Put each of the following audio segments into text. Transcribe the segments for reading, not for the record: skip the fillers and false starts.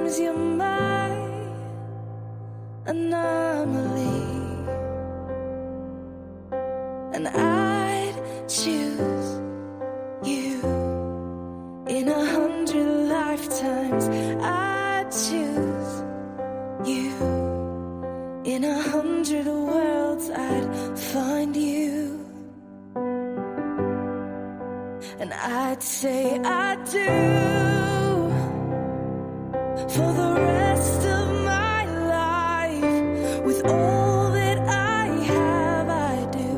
Sometimes you're my anomaly, and I'd choose you in 100 lifetimes. I'd choose you in 100 worlds. I'd find you, and I'd say I do for the rest of my life. With all that I have, I do,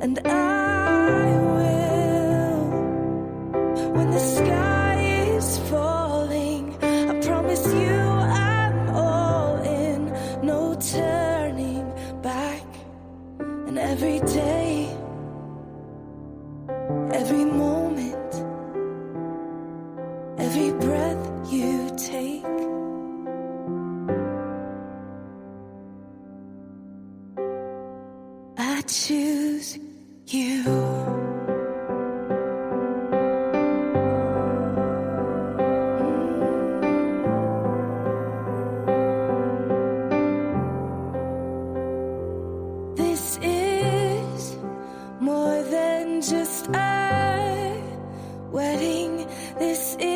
and I will. When the sky is falling, I promise you I'm all in, no turning back. And every day, every moment, every breath you take, I choose you. This is more than just a wedding. This is